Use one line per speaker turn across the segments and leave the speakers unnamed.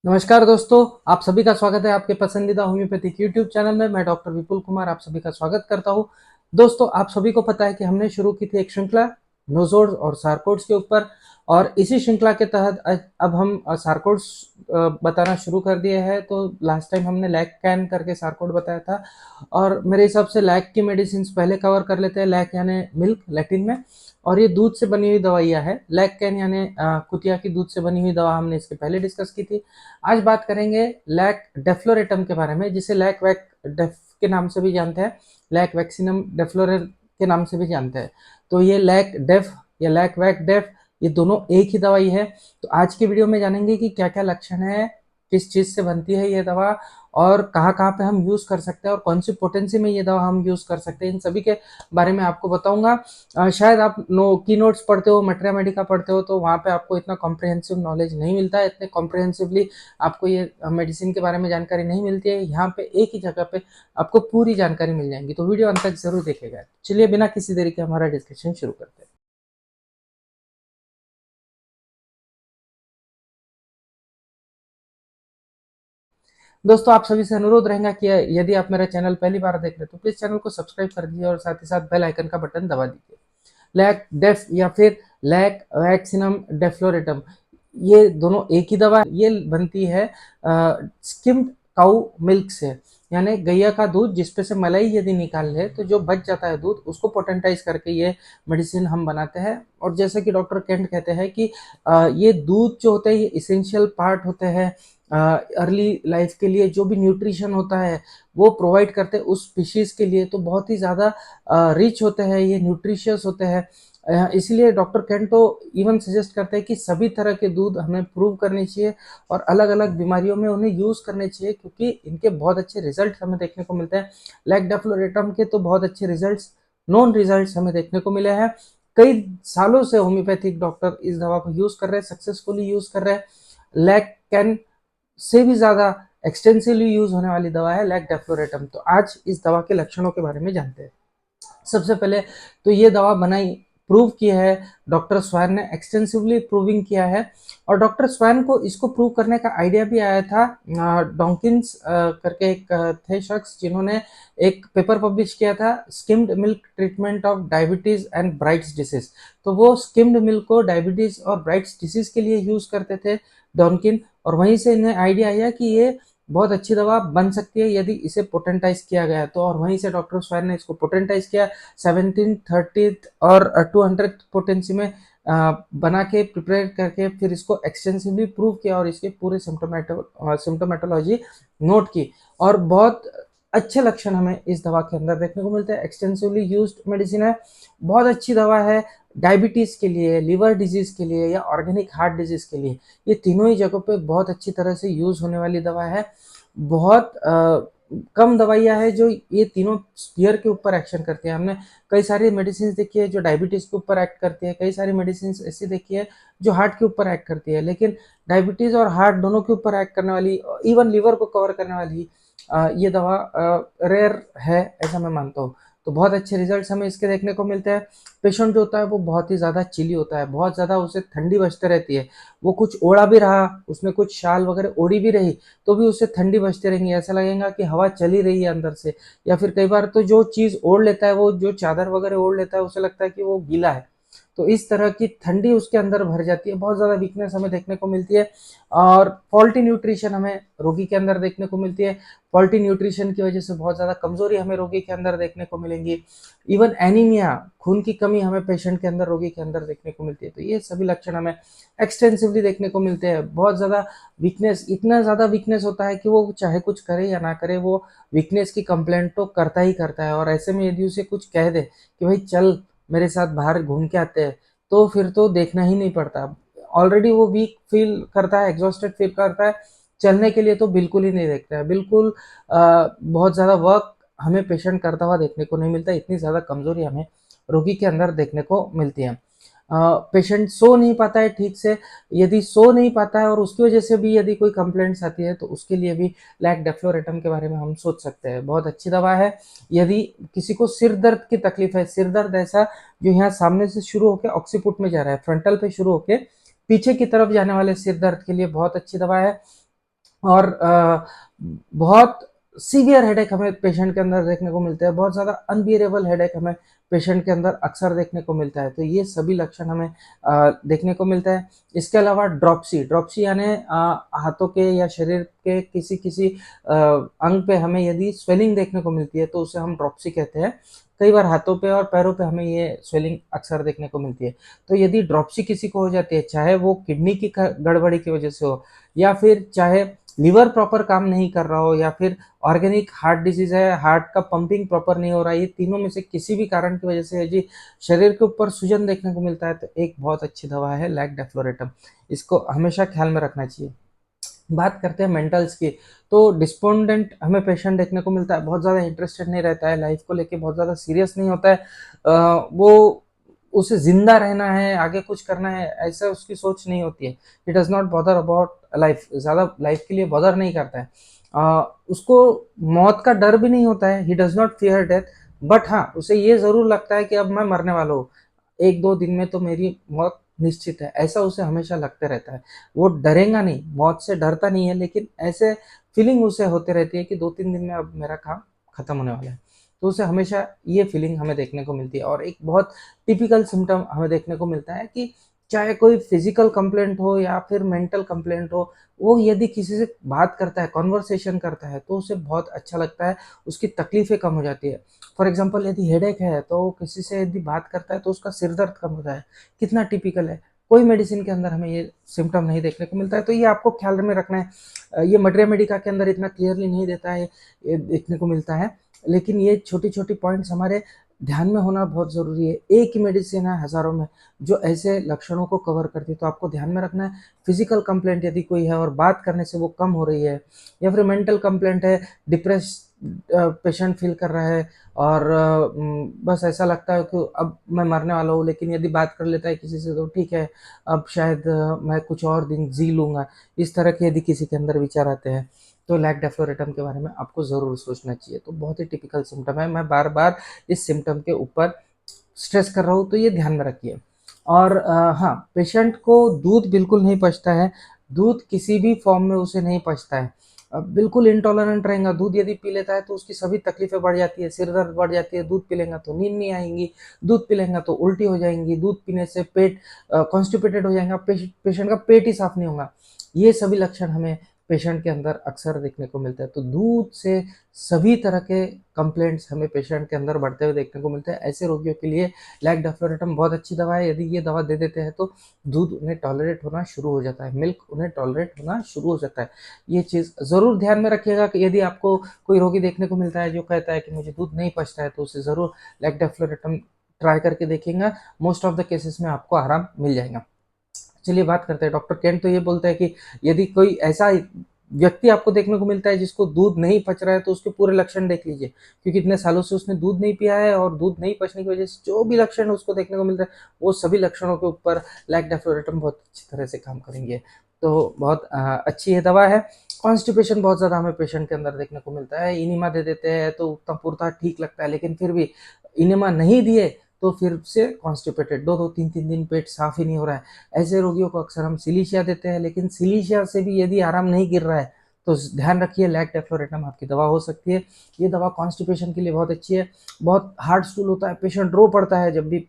नमस्कार दोस्तों, आप सभी का स्वागत है आपके पसंदीदा होम्योपैथिक यूट्यूब चैनल में। मैं डॉक्टर विपुल कुमार आप सभी का स्वागत करता हूं। दोस्तों, आप सभी को पता है कि हमने शुरू की थी एक श्रृंखला नोजोड्स और सार्कोड्स के ऊपर, और इसी श्रृंखला के तहत अब हम सार्कोड्स बताना शुरू कर दिए हैं। तो लास्ट टाइम हमने लैक कैन करके सार्कोड बताया था, और मेरे हिसाब से लैक की मेडिसिन पहले कवर कर लेते हैं। लैक यानी मिल्क लैटिन में, और ये दूध से बनी हुई दवाइयाँ है। लैक कैन यानी कुतिया की दूध से बनी हुई दवा हमने इसके पहले डिस्कस की थी। आज बात करेंगे लैक डेफ्लोरेटम के बारे में, जिसे लैक वैक डेफ के नाम से भी जानते हैं, लैक वैक्सीनम डेफ्लोरेट के नाम से भी जानते हैं। तो ये लैक डेफ या लैक वैक डेफ, ये दोनों एक ही दवाई है। तो आज की वीडियो में जानेंगे कि क्या क्या लक्षण है, किस चीज़ से बनती है ये दवा, और कहाँ कहाँ पे हम यूज़ कर सकते हैं, और कौन सी पोटेंसी में ये दवा हम यूज़ कर सकते हैं, इन सभी के बारे में आपको बताऊंगा। शायद आप की नोट्स पढ़ते हो, मटेरिया मेडिका पढ़ते हो, तो वहाँ पे आपको इतना कॉम्प्रिहेंसिव नॉलेज नहीं मिलता है, इतने कॉम्प्रिहेंसिवली आपको ये मेडिसिन के बारे में जानकारी नहीं मिलती है। यहाँ पे एक ही जगह पे आपको पूरी जानकारी मिल जाएगी, तो वीडियो अंत तक जरूर देखेगा। चलिए बिना किसी देरी के हमारा डिस्कशन शुरू करते हैं। दोस्तों, आप सभी से अनुरोध रहेगा कि यदि आप मेरा चैनल पहली बार देख रहे हो तो प्लीज चैनल को सब्सक्राइब कर दीजिए, और साथ ही साथ बेल आइकन का बटन दबा दीजिए। लैक डेफ या फिर लैक वैक्सीनम डेफ्लोरेटम, ये दोनों एक ही दवा है। ये बनती है स्किम्ड काउ मिल्क से, यानी गैया का दूध जिसपे से मलाई यदि निकाल ले तो जो बच जाता है दूध, उसको पोटेंटाइज करके ये मेडिसिन हम बनाते हैं। और जैसे कि डॉक्टर केंट कहते हैं कि ये दूध जो होते हैं ये इसेंशियल पार्ट होते हैं अर्ली लाइफ के लिए। जो भी न्यूट्रिशन होता है वो प्रोवाइड करते हैं उस स्पीशीज के लिए, तो बहुत ही ज़्यादा रिच होते हैं, ये न्यूट्रिशियस होते हैं। इसलिए डॉक्टर केंट तो इवन सजेस्ट करते हैं कि सभी तरह के दूध हमें प्रूव करने चाहिए, और अलग अलग बीमारियों में उन्हें यूज़ करने चाहिए, क्योंकि इनके बहुत अच्छे रिजल्ट हमें देखने को मिलते हैं। लैक डेफ्लोरेटम के तो बहुत अच्छे रिजल्ट्स, नॉन रिजल्ट्स हमें देखने को मिले हैं। कई सालों से होम्योपैथिक डॉक्टर इस दवा को यूज़ कर रहे हैं, सक्सेसफुली यूज़ कर रहे हैं। लैक कैन से भी ज़्यादा एक्सटेंसिवली यूज़ होने वाली दवा है लैक डेफ्लोरेटम। तो आज इस दवा के लक्षणों के बारे में जानते हैं। सबसे पहले तो ये दवा बनाई, प्रूव की है डॉक्टर स्वैन ने, एक्सटेंसिवली प्रूविंग किया है। और डॉक्टर स्वैन को इसको प्रूव करने का आइडिया भी आया था, डॉकिंस करके एक थे शख्स, जिन्होंने एक पेपर पब्लिश किया था, skimmed milk treatment of diabetes and brides disease. तो वो स्किम्ड मिल्क को डायबिटीज और ब्राइट्स डिसीज के लिए यूज करते थे डॉनकिन, और वहीं से इन्हें आइडिया आया कि ये बहुत अच्छी दवा बन सकती है यदि इसे पोटेंटाइज किया गया तो। और वहीं से डॉक्टर स्वैन ने इसको पोटेंटाइज किया 1730 और 200 पोटेंसी में बना के प्रिपेयर करके, फिर इसको एक्सटेंसिवली प्रूव किया और इसके पूरे सिम्टोमेटोलॉजी नोट की। और बहुत अच्छे लक्षण हमें इस दवा के अंदर देखने को मिलते हैं। एक्सटेंसिवली यूज्ड मेडिसिन है, बहुत अच्छी दवा है डायबिटीज़ के लिए, लिवर डिजीज़ के लिए, या ऑर्गेनिक हार्ट डिजीज़ के लिए। ये तीनों ही जगहों पे बहुत अच्छी तरह से यूज़ होने वाली दवा है। बहुत कम दवाइयाँ हैं जो ये तीनों स्फीयर के ऊपर एक्शन करती हैं। हमने कई सारी मेडिसिन देखी है जो डायबिटीज़ के ऊपर एक्ट करती है, कई सारी मेडिसिन ऐसी देखी है जो हार्ट के ऊपर एक्ट करती है, लेकिन डायबिटीज़ और हार्ट दोनों के ऊपर एक्ट करने वाली, इवन लिवर को कवर करने वाली ये दवा रेयर है, ऐसा मैं मानता हूँ। तो बहुत अच्छे रिजल्ट्स हमें इसके देखने को मिलते हैं। पेशेंट जो होता है वो बहुत ही ज़्यादा चिली होता है, बहुत ज़्यादा उसे ठंडी बजते रहती है। वो कुछ ओढ़ा भी रहा, उसमें कुछ शाल वगैरह ओढ़ी भी रही, तो भी उसे ठंडी बजती रहेंगी, ऐसा लगेगा कि हवा चली रही है अंदर से। या फिर कई बार तो जो चीज़ ओढ़ लेता है, वो जो चादर वगैरह ओढ़ लेता है, उसे लगता है कि वो गीला है। तो इस तरह की ठंडी उसके अंदर भर जाती है, बहुत ज़्यादा वीकनेस हमें देखने को मिलती है। और फॉल्टी न्यूट्रिशन हमें रोगी के अंदर देखने को मिलती है। फॉल्टी न्यूट्रिशन की वजह से बहुत ज़्यादा कमजोरी हमें रोगी के अंदर देखने को मिलेंगी। इवन एनीमिया, खून की कमी हमें पेशेंट के अंदर, रोगी के अंदर देखने को मिलती है। तो ये सभी लक्षण हमें एक्सटेंसिवली देखने को मिलते हैं। बहुत ज़्यादा वीकनेस, इतना ज़्यादा वीकनेस होता है कि वो चाहे कुछ करे या ना करे, वो वीकनेस की कंप्लेंट तो करता ही करता है। और ऐसे में यदि उसे कुछ कह दे कि भाई चल मेरे साथ बाहर घूम के आते हैं, तो फिर तो देखना ही नहीं पड़ता। ऑलरेडी वो वीक फील करता है, एग्जॉस्टेड फील करता है, चलने के लिए तो बिल्कुल ही नहीं देखता है। बिल्कुल बहुत ज़्यादा वर्क हमें पेशेंट करता हुआ देखने को नहीं मिलता, इतनी ज़्यादा कमजोरी हमें रोगी के अंदर देखने को मिलती है। पेशेंट सो नहीं पाता है ठीक से, यदि सो नहीं पाता है और उसकी वजह से भी यदि कोई कंप्लेंट्स आती है, तो उसके लिए भी लैक डेफ्लोरेटम के बारे में हम सोच सकते हैं। बहुत अच्छी दवा है। यदि किसी को सिर दर्द की तकलीफ है, सिर दर्द ऐसा जो यहाँ सामने से शुरू होकर ऑक्सीपुट में जा रहा है, फ्रंटल पे शुरू होकर पीछे की तरफ जाने वाले सिर दर्द के लिए बहुत अच्छी दवा है। और बहुत सीवियर हेडेक हमें पेशेंट के अंदर देखने को मिलते हैं, बहुत ज़्यादा अनबियरेबल हेडेक हमें पेशेंट के अंदर अक्सर देखने को मिलता है। तो ये सभी लक्षण हमें देखने को मिलता है। इसके अलावा ड्रॉप्सी, ड्रॉप्सी यानी हाथों के या शरीर के किसी किसी अंग पे हमें यदि स्वेलिंग देखने को मिलती है तो उसे हम ड्रॉप्सी कहते हैं। कई बार हाथों पे और पैरों पे हमें ये स्वेलिंग अक्सर देखने को मिलती है। तो यदि ड्रॉप्सी किसी को हो जाती है, चाहे वो किडनी की गड़बड़ी की वजह से हो, या फिर चाहे लिवर प्रॉपर काम नहीं कर रहा हो, या फिर ऑर्गेनिक हार्ट डिजीज है, हार्ट का पंपिंग प्रॉपर नहीं हो रहा है, ये तीनों में से किसी भी कारण की वजह से यदि शरीर के ऊपर सूजन देखने को मिलता है तो एक बहुत अच्छी दवा है लैक डेफ्लोरेटम। इसको हमेशा ख्याल में रखना चाहिए। बात करते हैं मेंटल्स की, तो डिस्पोंडेंट हमें पेशेंट देखने को मिलता है, बहुत ज़्यादा इंटरेस्टेड नहीं रहता है, लाइफ को लेके बहुत ज़्यादा सीरियस नहीं होता है। वो उसे जिंदा रहना है, आगे कुछ करना है, ऐसा उसकी सोच नहीं होती है। He does not bother about life, ज़्यादा लाइफ के लिए बॉदर नहीं करता है। उसको मौत का डर भी नहीं होता है, he does not fear death. But हाँ, उसे ये ज़रूर लगता है कि अब मैं मरने वाला हूँ, एक दो दिन में तो मेरी मौत निश्चित है, ऐसा उसे हमेशा लगते रहता है। वो डरेगा नहीं, मौत से डरता नहीं है, लेकिन ऐसे फीलिंग उसे होते रहती है कि 2-3 दिन में अब मेरा काम खत्म होने वाला है। तो उसे हमेशा ये फीलिंग हमें देखने को मिलती है। और एक बहुत टिपिकल सिम्टम हमें देखने को मिलता है कि चाहे कोई फिजिकल कंप्लेंट हो या फिर मेंटल कंप्लेंट हो, वो यदि किसी से बात करता है, कॉन्वर्सेशन करता है, तो उसे बहुत अच्छा लगता है, उसकी तकलीफें कम हो जाती है। फॉर एग्जाम्पल यदि हेडेक है तो किसी से यदि बात करता है तो उसका सिर दर्द कम होता है। कितना टिपिकल है, कोई मेडिसिन के अंदर हमें ये सिम्टम नहीं देखने को मिलता है। तो ये आपको ख्याल में रखना है। ये मटेरिया मेडिका के अंदर इतना क्लियरली नहीं देता है, ये देखने को मिलता है, लेकिन ये छोटी छोटी पॉइंट्स हमारे ध्यान में होना बहुत ज़रूरी है। एक ही मेडिसिन है हज़ारों में जो ऐसे लक्षणों को कवर करती है, तो आपको ध्यान में रखना है। फिजिकल कंप्लेंट यदि कोई है और बात करने से वो कम हो रही है, या फिर मेंटल कंप्लेंट है, डिप्रेस पेशेंट फील कर रहा है, और बस ऐसा लगता है कि अब मैं मरने वाला हूँ, लेकिन यदि बात कर लेता है किसी से तो ठीक है, अब शायद मैं कुछ और दिन जी लूँगा, इस तरह के यदि किसी के अंदर विचार आते हैं तो लैक डेफ्लोरेटम के बारे में आपको ज़रूर सोचना चाहिए। तो बहुत ही टिपिकल सिम्टम है, मैं बार बार इस सिम्टम के ऊपर स्ट्रेस कर रहा हूँ, तो ये ध्यान में रखिए। और हाँ, पेशेंट को दूध बिल्कुल नहीं पचता है, दूध किसी भी फॉर्म में उसे नहीं पचता है। बिल्कुल इंटॉलरेंट रहेगा, दूध यदि पी लेता है तो उसकी सभी तकलीफें बढ़ जाती है, सिर दर्द बढ़ जाती है, दूध पी लेगा तो नींद नहीं आएगी, दूध पी लेगा तो उल्टी हो जाएंगी, दूध पीने से पेट कॉन्स्टिपेटेड हो जाएगा, पेशेंट का पेट ही साफ नहीं होगा। ये सभी लक्षण हमें पेशेंट के अंदर अक्सर देखने को मिलता है। तो दूध से सभी तरह के कंप्लेंट्स हमें पेशेंट के अंदर बढ़ते हुए देखने को मिलते हैं। ऐसे रोगियों के लिए लैक डेफ्लोरेटम बहुत अच्छी दवा है। यदि ये दवा दे देते हैं तो दूध उन्हें टॉलरेट होना शुरू हो जाता है, मिल्क उन्हें टॉलरेट होना शुरू हो जाता है। ये चीज़ ज़रूर ध्यान में रखिएगा कि यदि आपको कोई रोगी देखने को मिलता है जो कहता है कि मुझे दूध नहीं पचता है, तो उसे ज़रूर लैक डेफ्लोरेटम ट्राई करके देखेंगे। मोस्ट ऑफ द केसेस में आपको आराम मिल जाएगा। चलिए बात करते हैं, डॉक्टर केंट तो ये बोलता है कि यदि कोई ऐसा व्यक्ति आपको देखने को मिलता है जिसको दूध नहीं पच रहा है तो उसके पूरे लक्षण देख लीजिए, क्योंकि इतने सालों से उसने दूध नहीं पिया है और दूध नहीं पचने की वजह से जो भी लक्षण उसको देखने को मिल रहा है, वो सभी लक्षणों के ऊपर लैक डेफ्लोरेटम बहुत अच्छी तरह से काम करेंगे। तो बहुत अच्छी ये दवा है। कॉन्स्टिपेशन बहुत ज़्यादा हमें पेशेंट के अंदर देखने को मिलता है, इनिमा दे देते हैं तो उतना पूर्ता ठीक लगता है, लेकिन फिर भी इनिमा नहीं दिए तो फिर से कॉन्स्टिपेटेड, 2-2 3-3 दिन पेट साफ ही नहीं हो रहा है। ऐसे रोगियों को अक्सर हम सिलीशिया देते हैं, लेकिन सिलीशिया से भी यदि आराम नहीं गिर रहा है तो ध्यान रखिए, लैक डेफ्लोरेटम आपकी दवा हो सकती है। ये दवा कॉन्स्टिपेशन के लिए बहुत अच्छी है। बहुत हार्ड स्टूल होता है, पेशेंट रो पड़ता है जब भी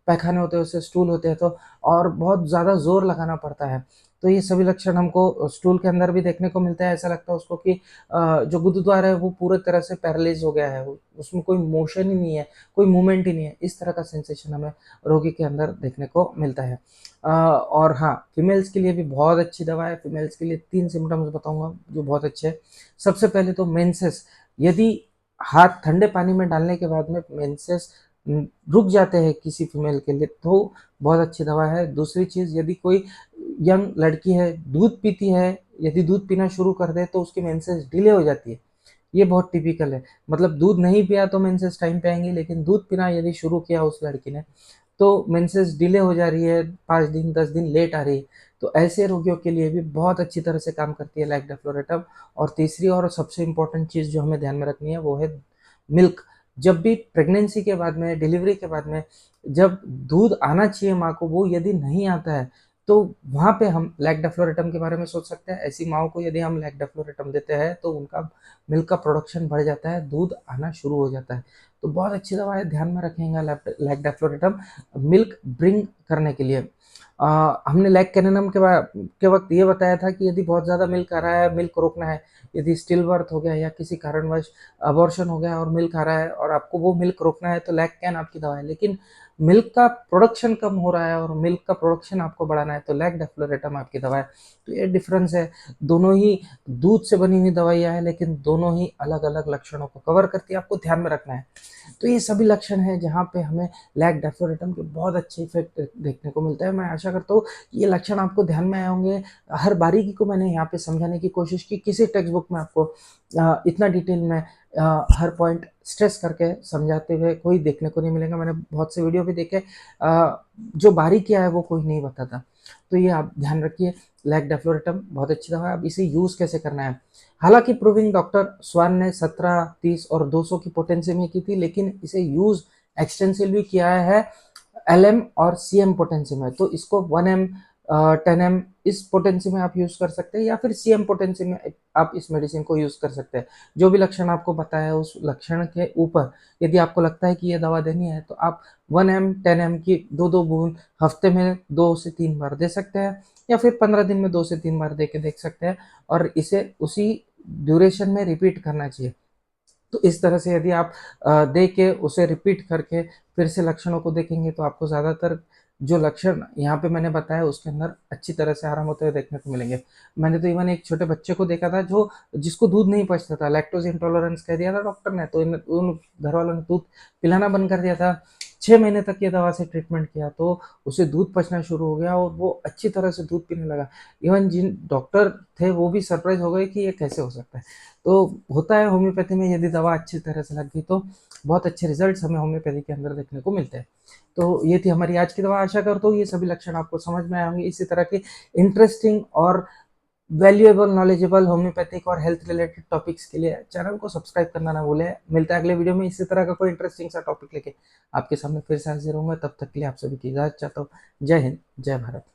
पैखाने होते हैं, उससे स्टूल होते हैं तो, और बहुत ज़्यादा जोर लगाना पड़ता है। तो ये सभी लक्षण हमको स्टूल के अंदर भी देखने को मिलता है। ऐसा लगता है उसको कि जो गुरुद्वार है वो पूरे तरह से पैरालाइज हो गया है, उसमें कोई मोशन ही नहीं है, कोई मूवमेंट ही नहीं है, इस तरह का सेंसेशन हमें रोगी के अंदर देखने को मिलता है। और हाँ, फीमेल्स के लिए भी बहुत अच्छी दवा है। फीमेल्स के लिए 3 सिम्पटम्स बताऊंगा जो बहुत अच्छे हैं। सबसे पहले तो मेंसेस, यदि हाथ ठंडे पानी में डालने के बाद में मेंसेस रुक जाते हैं किसी फीमेल के लिए तो बहुत अच्छी दवा है। दूसरी चीज़, यदि कोई यंग लड़की है, दूध पीती है, यदि दूध पीना शुरू कर दे तो उसकी मेंसेस डिले हो जाती है। ये बहुत टिपिकल है, मतलब दूध नहीं पिया तो मेंसेस टाइम पे आएंगी, लेकिन दूध पीना यदि शुरू किया उस लड़की ने तो मेंसेस डिले हो जा रही है, 5 दिन 10 दिन लेट आ रही है। तो ऐसे रोगियों के लिए भी बहुत अच्छी तरह से काम करती है लैक डेफ्लोरेटम। और तीसरी और सबसे इम्पोर्टेंट चीज़ जो हमें ध्यान में रखनी है वो है मिल्क। जब भी प्रेगनेंसी के बाद में, डिलीवरी के बाद में, जब दूध आना चाहिए माँ को, वो यदि नहीं आता है तो वहाँ पे हम लैक्टोफ्लोरेटम के बारे में सोच सकते हैं। ऐसी माँओं को यदि हम लैक्टोफ्लोरेटम देते हैं तो उनका मिल्क का प्रोडक्शन बढ़ जाता है, दूध आना शुरू हो जाता है। तो बहुत अच्छी दवा है, ध्यान में रखेंगे लैक्टोफ्लोरेटम मिल्क ब्रिंग करने के लिए। हमने लैक्टोनेनम के वक़्त ये बताया था कि यदि बहुत ज़्यादा मिल्क आ रहा है, मिल्क रोकना है। यदि स्टिल बर्थ हो गया या किसी कारणवश अबॉर्शन हो गया और मिल्क आ रहा है और आपको वो मिल्क रोकना है तो लैक्टैन आपकी दवा है। लेकिन मिल्क का प्रोडक्शन कम हो रहा है और मिल्क का प्रोडक्शन आपको बढ़ाना है तो लैक्टोफ्लोरेटम आपकी दवा है। तो ये डिफरेंस है, दोनों ही दूध से बनी हुई दवाइयाँ हैं लेकिन दोनों ही अलग-अलग लक्षणों को कवर करती है, आपको ध्यान में रखना है। तो ये सभी लक्षण हैं जहाँ पे हमें लैक्टोफ्लोरेटम के बहुत अच्छे इफ़ेक्ट देखने को मिलता है। मैं आशा करता हूँ ये लक्षण आपको ध्यान में आए होंगे। हर बारीकी को मैंने यहाँ पे समझाने की कोशिश की, किसी टेक्स्ट बुक में आपको इतना डिटेल में हर पॉइंट स्ट्रेस करके समझाते हुए कोई देखने को नहीं मिलेगा। मैंने बहुत से वीडियो भी देखे, जो बारीकियाँ है वो कोई नहीं बताता। तो ये आप ध्यान रखिए, लैक्टोफ्लोरेटम बहुत अच्छी दवा है। अब इसे यूज़ कैसे करना है? हालाँकि प्रूविंग डॉक्टर स्वान ने 17, 30 और 200 की पोटेंसी में की थी, लेकिन इसे यूज़ एक्सटेंसिवली किया है एलएम और सीएम पोटेंसी में। तो इसको 1M 10M इस पोटेंसी में आप यूज़ कर सकते हैं या फिर सीएम पोटेंसी में आप इस मेडिसिन को यूज़ कर सकते हैं। जो भी लक्षण आपको बताया है उस लक्षण के ऊपर यदि आपको लगता है कि ये दवा देनी है तो आप 1M 10M की 2-2 बूंद हफ्ते में 2 से 3 बार दे सकते हैं या फिर 15 दिन में 2 से 3 बार दे के देख सकते हैं और इसे उसी ड्यूरेशन में रिपीट करना चाहिए। तो इस तरह से यदि आप दे के उसे रिपीट करके फिर से लक्षणों को देखेंगे तो आपको ज़्यादातर जो लक्षण यहाँ पे मैंने बताया उसके अंदर अच्छी तरह से आराम होते हुए देखने को मिलेंगे। मैंने तो इवन एक छोटे बच्चे को देखा था जो जिसको दूध नहीं पचता था, लैक्टोज़ इंटॉलरेंस कह दिया था डॉक्टर ने, तो इन उन घरवालों ने दूध पिलाना बंद कर दिया था। 6 महीने तक ये दवा से ट्रीटमेंट किया तो उसे दूध पचना शुरू हो गया और वो अच्छी तरह से दूध पीने लगा। इवन जिन डॉक्टर थे वो भी सरप्राइज़ हो गए कि ये कैसे हो सकता है। तो होता है होम्योपैथी में, यदि दवा अच्छी तरह से लग गई तो बहुत अच्छे रिजल्ट्स हमें होम्योपैथी के अंदर देखने को मिलते हैं। तो ये थी हमारी आज की दवा। आशा करता हूँ ये सभी लक्षण आपको समझ में आए होंगे। इसी तरह के इंटरेस्टिंग और वैल्यूएबल, नॉलेजेबल होम्योपैथिक और हेल्थ रिलेटेड टॉपिक्स के लिए चैनल को सब्सक्राइब करना ना भूलें। मिलता है अगले वीडियो में इसी तरह का कोई इंटरेस्टिंग सा टॉपिक लेके आपके सामने फिर से हाजिर होऊंगा। तब तक के लिए आप सभी की इजाज़त चाहता हूँ। जय हिंद, जय भारत।